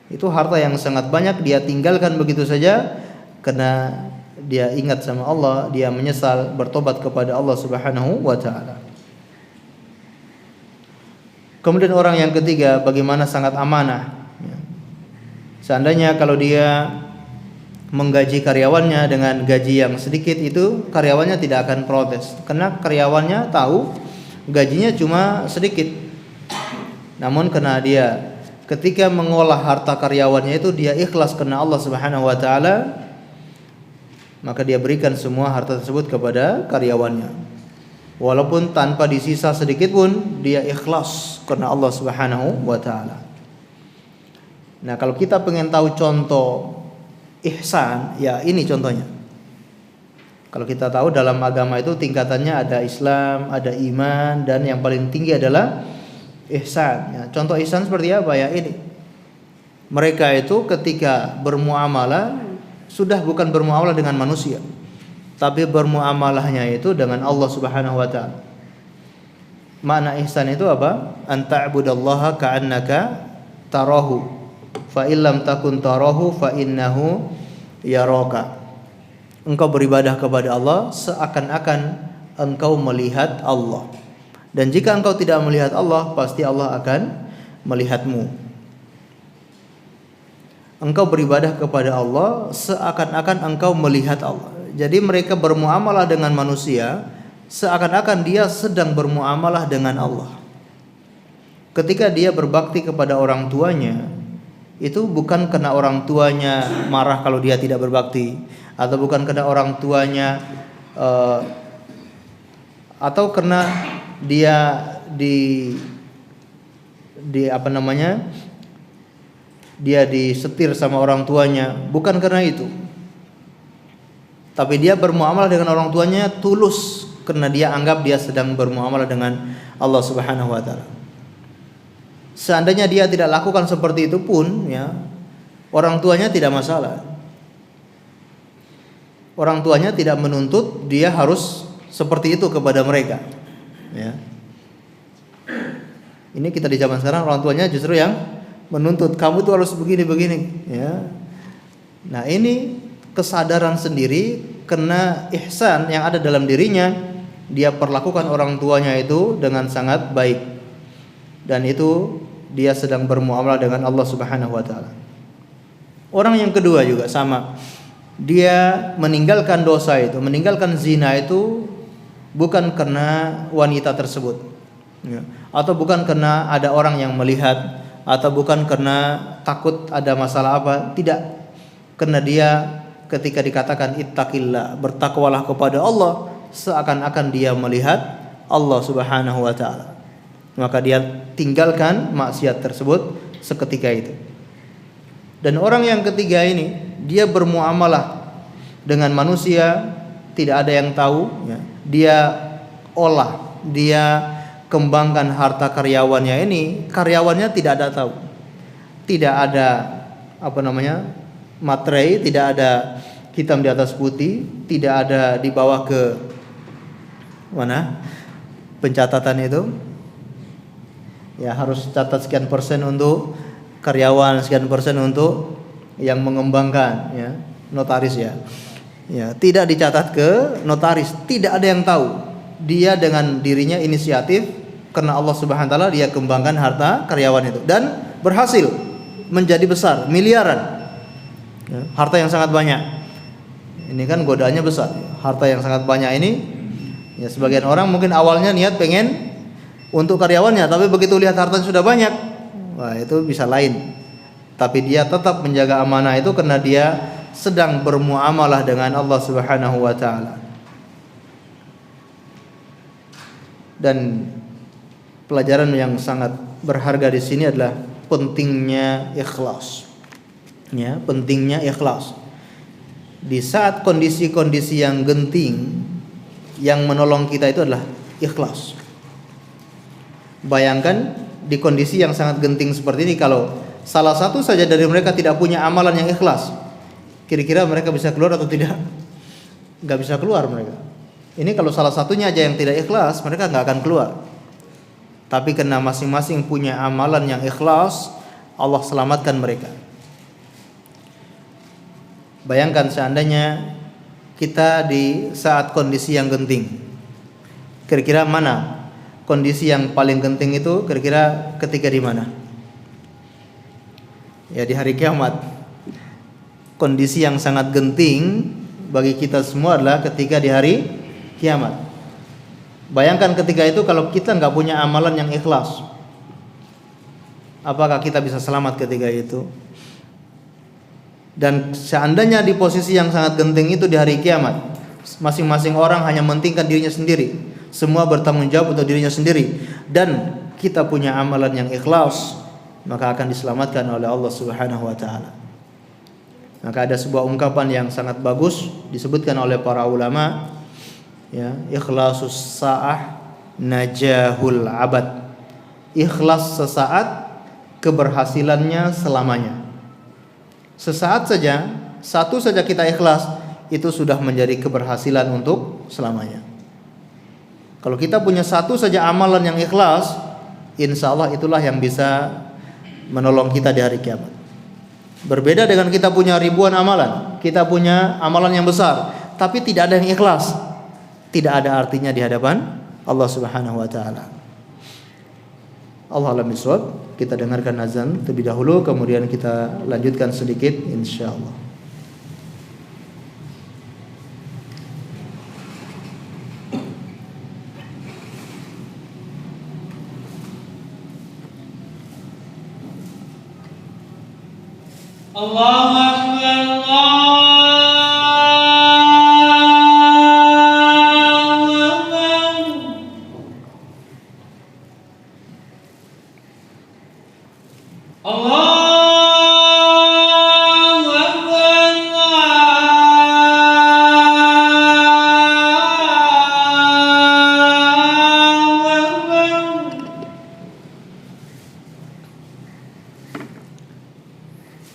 Itu harta yang sangat banyak dia tinggalkan begitu saja karena dia ingat sama Allah, dia menyesal, bertobat kepada Allah Subhanahu wa taala. Kemudian orang yang ketiga, bagaimana sangat amanah. Seandainya kalau dia menggaji karyawannya dengan gaji yang sedikit, itu karyawannya tidak akan protes, karena karyawannya tahu gajinya cuma sedikit. Namun karena dia ketika mengolah harta karyawannya itu dia ikhlas karena Allah Subhanahu wa taala, maka dia berikan semua harta tersebut kepada karyawannya. Walaupun tanpa disisa sedikit pun, dia ikhlas karena Allah Subhanahu wa taala. Nah, kalau kita pengen tahu contoh ihsan, ya ini contohnya. Kalau kita tahu dalam agama itu tingkatannya ada Islam, ada iman, dan yang paling tinggi adalah ihsan. Ya, contoh ihsan seperti apa, ya ini? Mereka itu ketika bermuamalah sudah bukan bermuamalah dengan manusia, tapi bermuamalahnya itu dengan Allah Subhanahu wa taala. Makna ihsan itu apa? An ta'budallaha ka'annaka tarahu, fa illam takun tarahu fa innahu yaraka. Engkau beribadah kepada Allah seakan-akan engkau melihat Allah. Dan jika engkau tidak melihat Allah, pasti Allah akan melihatmu. Engkau beribadah kepada Allah seakan-akan engkau melihat Allah. Jadi mereka bermuamalah dengan manusia seakan-akan dia sedang bermuamalah dengan Allah. Ketika dia berbakti kepada orang tuanya, itu bukan karena orang tuanya marah kalau dia tidak berbakti, atau bukan karena orang tuanya atau karena dia dia disetir sama orang tuanya, bukan karena itu. Tapi dia bermuamalah dengan orang tuanya tulus karena dia anggap dia sedang bermuamalah dengan Allah Subhanahu wa taala. Seandainya dia tidak lakukan seperti itu pun, ya, orang tuanya tidak masalah. Orang tuanya tidak menuntut dia harus seperti itu kepada mereka, ya. Ini kita di zaman sekarang orang tuanya justru yang menuntut, kamu tuh harus begini-begini, ya. Nah, ini kesadaran sendiri karena ihsan yang ada dalam dirinya, dia perlakukan orang tuanya itu dengan sangat baik, dan itu dia sedang bermuamalah dengan Allah Subhanahu wa taala. Orang yang kedua juga sama, dia meninggalkan dosa itu, meninggalkan zina itu bukan karena wanita tersebut, ya, atau bukan karena ada orang yang melihat, atau bukan karena takut ada masalah apa, tidak. Karena dia ketika dikatakan ittaqillah, bertakwalah kepada Allah, seakan-akan dia melihat Allah Subhanahu wa taala. Maka dia tinggalkan maksiat tersebut seketika itu. Dan orang yang ketiga ini, dia bermuamalah dengan manusia, tidak ada yang tahu, ya. Dia olah, dia kembangkan harta karyawannya ini, karyawannya tidak ada tahu, tidak ada materai, tidak ada hitam di atas putih, tidak ada di bawah ke mana pencatatan itu, ya harus catat sekian persen untuk karyawan, sekian persen untuk yang mengembangkan, ya, notaris, ya, ya, tidak dicatat ke notaris, tidak ada yang tahu. Dia dengan dirinya inisiatif, karena Allah Subhanahu wa taala dia kembangkan harta karyawan itu dan berhasil menjadi besar, miliaran, ya, harta yang sangat banyak. Ini kan godaannya besar, harta yang sangat banyak ini, ya, sebagian orang mungkin awalnya niat pengen untuk karyawannya, tapi begitu lihat hartanya sudah banyak, wah, itu bisa lain. Tapi dia tetap menjaga amanah itu karena dia sedang bermuamalah dengan Allah Subhanahu wa taala. Dan pelajaran yang sangat berharga di sini adalah pentingnya ikhlas. Ya, pentingnya ikhlas. Di saat kondisi-kondisi yang genting, yang menolong kita itu adalah ikhlas. Bayangkan di kondisi yang sangat genting seperti ini, kalau salah satu saja dari mereka tidak punya amalan yang ikhlas, kira-kira mereka bisa keluar atau tidak? Gak bisa keluar mereka. Ini kalau salah satunya aja yang tidak ikhlas, mereka gak akan keluar. Tapi karena masing-masing punya amalan yang ikhlas, Allah selamatkan mereka. Bayangkan seandainya kita di saat kondisi yang genting, kira-kira mana kondisi yang paling genting itu? Kira-kira ketika di mana? Ya, di hari kiamat. Kondisi yang sangat genting bagi kita semua adalah ketika di hari kiamat. Bayangkan ketika itu kalau kita nggak punya amalan yang ikhlas, apakah kita bisa selamat ketika itu? Dan seandainya di posisi yang sangat genting itu di hari kiamat, masing-masing orang hanya mementingkan dirinya sendiri, semua bertanggung jawab untuk dirinya sendiri, dan kita punya amalan yang ikhlas, maka akan diselamatkan oleh Allah Subhanahu wa taala. Maka ada sebuah ungkapan yang sangat bagus disebutkan oleh para ulama, ya, ikhlasus sa'ah najahul abad. Ikhlas sesaat, keberhasilannya selamanya. Sesaat saja, satu saja kita ikhlas, itu sudah menjadi keberhasilan untuk selamanya. Kalau kita punya satu saja amalan yang ikhlas, insya Allah itulah yang bisa menolong kita di hari kiamat. Berbeda dengan kita punya ribuan amalan, kita punya amalan yang besar, tapi tidak ada yang ikhlas, tidak ada artinya di hadapan Allah Subhanahu wa taala. Allah alam bisawab. Kita dengarkan azan terlebih dahulu, kemudian kita lanjutkan sedikit insyaallah. Allahu Akbar,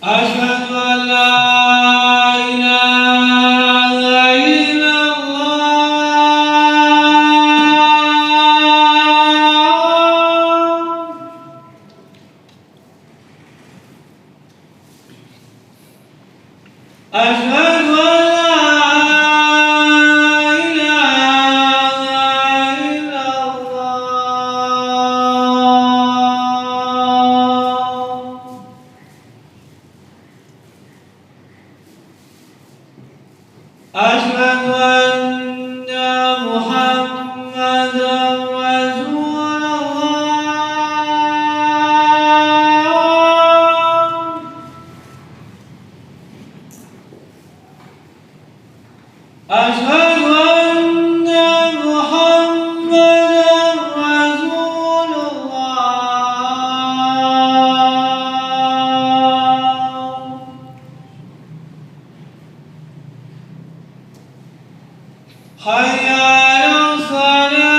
Asyhadu an la ilaha illallah. Asyhadu an la ilaha illallah. Asyhadu anna Muhammadan Rasulullah. Asyhadu anna Muhammadan Rasulullah. Hayya 'alas salah.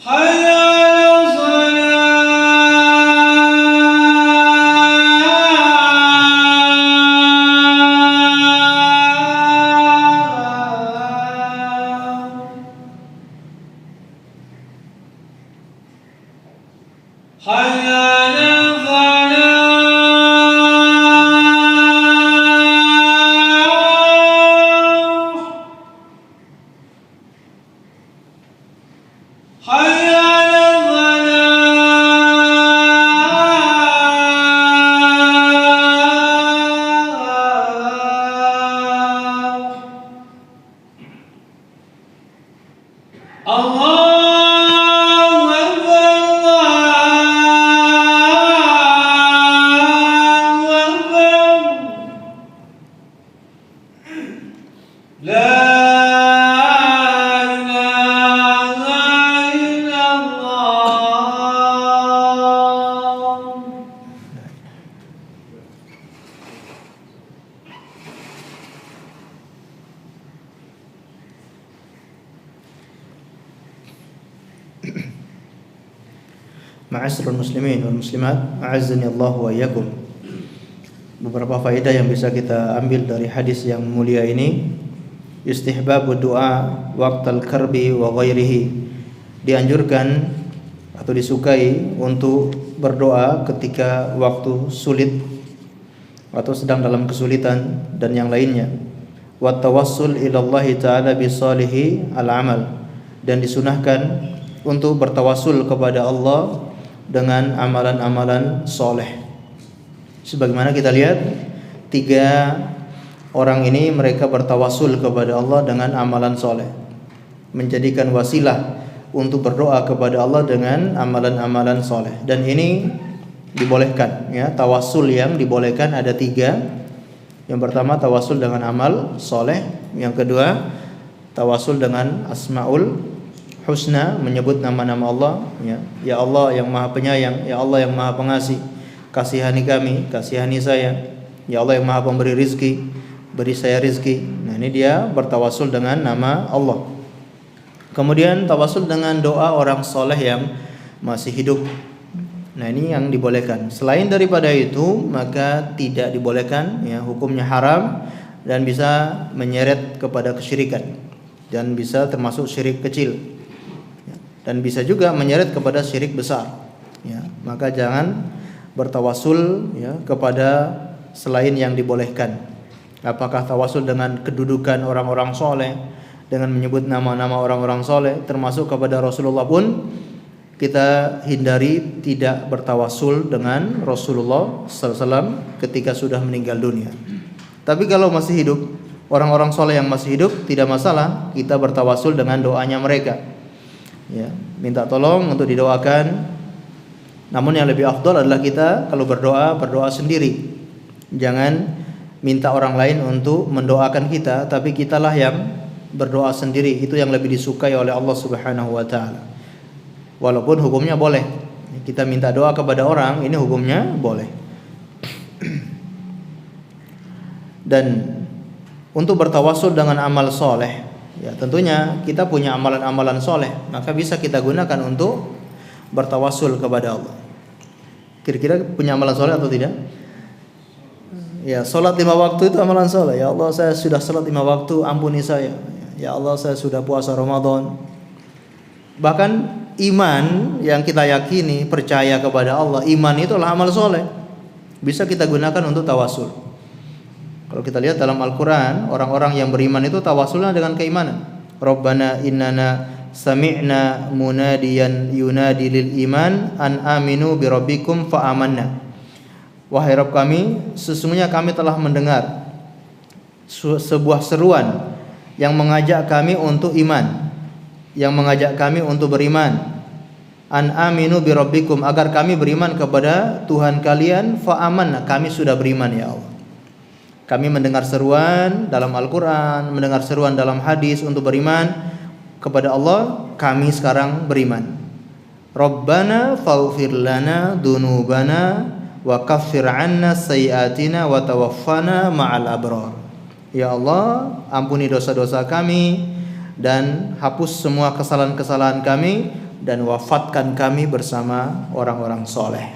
Hayya 'alas salah. Hayya 'alal falah. Hayya 'alal falah. Allahu Akbar, Allahu Akbar. La ilaha illallah. Ma'asyiral muslimin wal muslimat, a'azzani Allah wa iyyakum. Beberapa faedah yang bisa kita ambil dari hadis yang mulia ini. Istihbabud du'a waqtal karbi wa ghairihi. Dianjurkan atau disukai untuk berdoa ketika waktu sulit atau sedang dalam kesulitan dan yang lainnya. Wa tawassul ila Allah taala bi salihi al-amal, dan disunahkan untuk bertawassul kepada Allah dengan amalan-amalan soleh. Sebagaimana kita lihat, 3 orang ini mereka bertawassul kepada Allah dengan amalan soleh, menjadikan wasilah untuk berdoa kepada Allah dengan amalan-amalan soleh. Dan ini dibolehkan, ya. Tawassul yang dibolehkan ada 3. Yang pertama tawassul dengan amal soleh. Yang kedua tawassul dengan asmaul husna, menyebut nama-nama Allah, ya. Ya Allah yang Maha Penyayang, ya Allah yang Maha Pengasih, kasihani kami, kasihani saya. Ya Allah yang Maha Pemberi rizki, beri saya rizki. Nah, ini dia bertawasul dengan nama Allah. Kemudian tawasul dengan doa orang soleh yang masih hidup. Nah, ini yang dibolehkan. Selain daripada itu, maka tidak dibolehkan, ya, hukumnya haram dan bisa menyeret kepada kesyirikan dan bisa termasuk syirik kecil, ya, dan bisa juga menyeret kepada syirik besar, ya. Maka jangan bertawasul, ya, kepada selain yang dibolehkan. Apakah tawasul dengan kedudukan orang-orang soleh, dengan menyebut nama-nama orang-orang soleh, termasuk kepada Rasulullah pun kita hindari tidak bertawasul dengan Rasulullah SAW ketika sudah meninggal dunia. Tapi kalau masih hidup, orang-orang soleh yang masih hidup, tidak masalah kita bertawasul dengan doanya mereka, ya, minta tolong untuk didoakan. Namun yang lebih afdal adalah kita kalau berdoa sendiri. Jangan minta orang lain untuk mendoakan kita, tapi kitalah yang berdoa sendiri. Itu yang lebih disukai oleh Allah Subhanahu wa taala. Walaupun hukumnya boleh, kita minta doa kepada orang, ini hukumnya boleh. Dan untuk bertawasul dengan amal soleh, ya, tentunya kita punya amalan-amalan soleh, maka bisa kita gunakan untuk bertawasul kepada Allah. Kira-kira punya amalan soleh atau tidak? Ya, salat 5 waktu itu amalan soleh. Ya Allah, saya sudah salat 5 waktu, ampuni saya. Ya Allah, saya sudah puasa Ramadan. Bahkan iman yang kita yakini, percaya kepada Allah, iman itulah amal soleh, bisa kita gunakan untuk tawasul. Kalau kita lihat dalam Al-Quran, orang-orang yang beriman itu tawasulnya dengan keimanan. Rabbana innana sami'na munadiyan yunadi lil iman an aminu birabbikum fa amanna. Wahai Rabb kami, sesungguhnya kami telah mendengar sebuah seruan yang mengajak kami untuk iman, yang mengajak kami untuk beriman. An aminu bi rabbikum, agar kami beriman kepada Tuhan kalian. Fa amanna, kami sudah beriman ya Allah. Kami mendengar seruan dalam Al-Quran, mendengar seruan dalam hadis untuk beriman kepada Allah, kami sekarang beriman. Rabbana faghfir lana dunubana wa kaffir anna sayyiatina wa tawaffana ma'al abrar. Ya Allah, ampuni dosa-dosa kami dan hapus semua kesalahan-kesalahan kami, dan wafatkan kami bersama orang-orang soleh,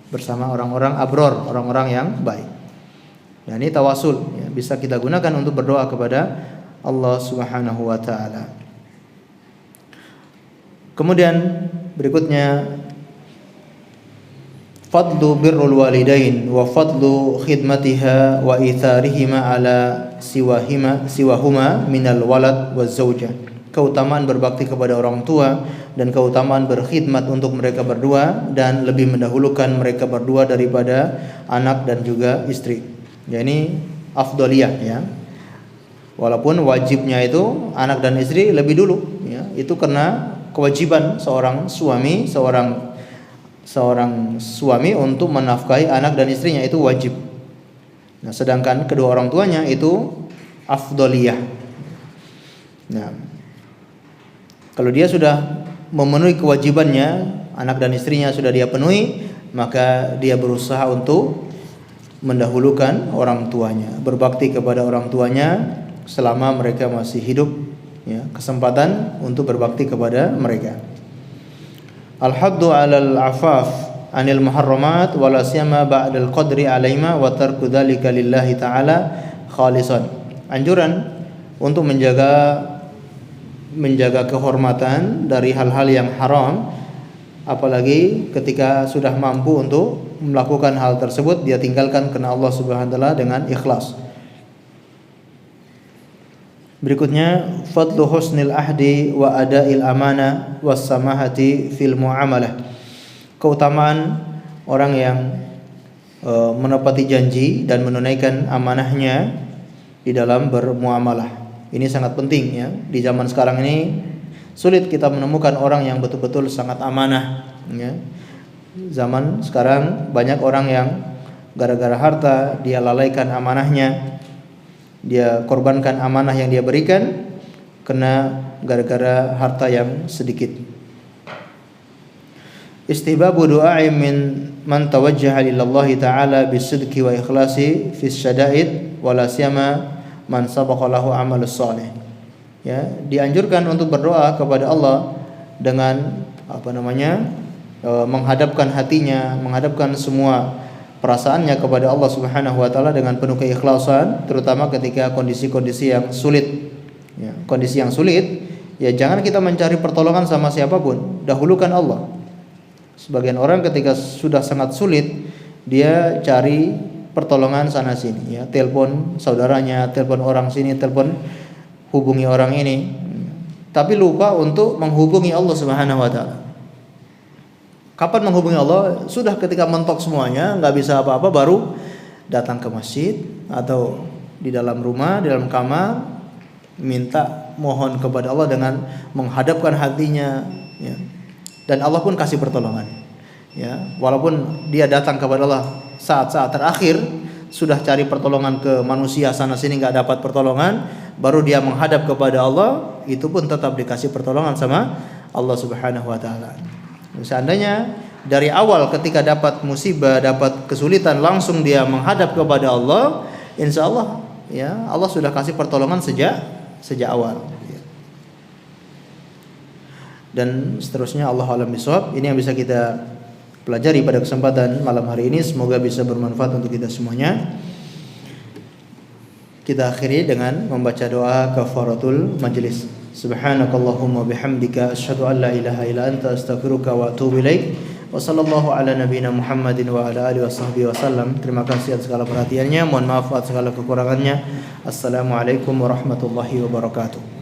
bersama orang-orang abror, orang-orang yang baik. Nah, ini tawasul, ya, bisa kita gunakan untuk berdoa kepada Allah Subhanahu wa taala. Kemudian berikutnya, fadlu birrul walidain wa fadlu khidmatiha wa itharihima ala siwahuma minal walad waz zawjah. Keutamaan berbakti kepada orang tua dan keutamaan berkhidmat untuk mereka berdua, dan lebih mendahulukan mereka berdua daripada anak dan juga istri. Ya, ini afdaliyah, ya. Walaupun wajibnya itu anak dan istri lebih dulu, ya. Itu karena kewajiban seorang suami untuk menafkahi anak dan istrinya, itu wajib. Nah, sedangkan kedua orang tuanya itu afdaliyah. Nah, kalau dia sudah memenuhi kewajibannya, anak dan istrinya sudah dia penuhi, maka dia berusaha untuk mendahulukan orang tuanya, berbakti kepada orang tuanya selama mereka masih hidup, ya, kesempatan untuk berbakti kepada mereka. Al-haddu 'alal 'afaf 'anil muharramat wa la siyama ba'dal qadri 'alaima wa tarku dzalika lillahi ta'ala khalisan. Anjuran untuk menjaga kehormatan dari hal-hal yang haram, apalagi ketika sudah mampu untuk melakukan hal tersebut, dia tinggalkan karena Allah Subhanahu wa taala dengan ikhlas. Berikutnya, fadlu husnil ahdi wa ada'il amanah was samahati fil muamalah. Keutamaan orang yang menepati janji dan menunaikan amanahnya di dalam bermuamalah. Ini sangat penting, ya. Di zaman sekarang ini sulit kita menemukan orang yang betul-betul sangat amanah, ya. Zaman sekarang banyak orang yang gara-gara harta dia lalaikan amanahnya, dia korbankan amanah yang dia berikan karena gara-gara harta yang sedikit. Istihbabu du'a'i min man tawajjaha lillahi ta'ala bisidqi wa ikhlasi fi syada'id wa la siyama man sabaqa lahu amalus salih. Ya, dianjurkan untuk berdoa kepada Allah dengan menghadapkan hatinya, menghadapkan semua perasaannya kepada Allah Subhanahu wa taala dengan penuh keikhlasan, terutama ketika kondisi-kondisi yang sulit. Ya, kondisi yang sulit, ya jangan kita mencari pertolongan sama siapapun, dahulukan Allah. Sebagian orang ketika sudah sangat sulit, dia cari pertolongan sana sini, ya, telepon saudaranya, telepon orang sini, telepon hubungi orang ini, tapi lupa untuk menghubungi Allah Subhanahu wa taala. Kapan menghubungi Allah? Sudah ketika mentok semuanya, nggak bisa apa-apa, baru datang ke masjid atau di dalam rumah, di dalam kamar, minta mohon kepada Allah dengan menghadapkan hatinya, ya. Dan Allah pun kasih pertolongan, ya. Walaupun dia datang kepada Allah saat-saat terakhir, sudah cari pertolongan ke manusia sana sini nggak dapat pertolongan, baru dia menghadap kepada Allah, itu pun tetap dikasih pertolongan sama Allah Subhanahu wa taala. Seandainya dari awal ketika dapat musibah, dapat kesulitan, langsung dia menghadap kepada Allah, insya Allah, ya, Allah sudah kasih pertolongan sejak awal. Dan seterusnya, Allah alam bisawab. Ini yang bisa kita pelajari pada kesempatan malam hari ini, semoga bisa bermanfaat untuk kita semuanya. Kita akhiri dengan membaca doa kafaratul majlis. Subhanakallahumma bihamdika asyhadu an la ilaha illa anta astaghfiruka wa atubu ilaik. Wa sallallahu ala nabiyyina Muhammadin wa ala alihi washabbihi wasallam. Terima kasih atas segala perhatiannya, mohon maaf atas segala kekurangannya. Assalamualaikum warahmatullahi wabarakatuh.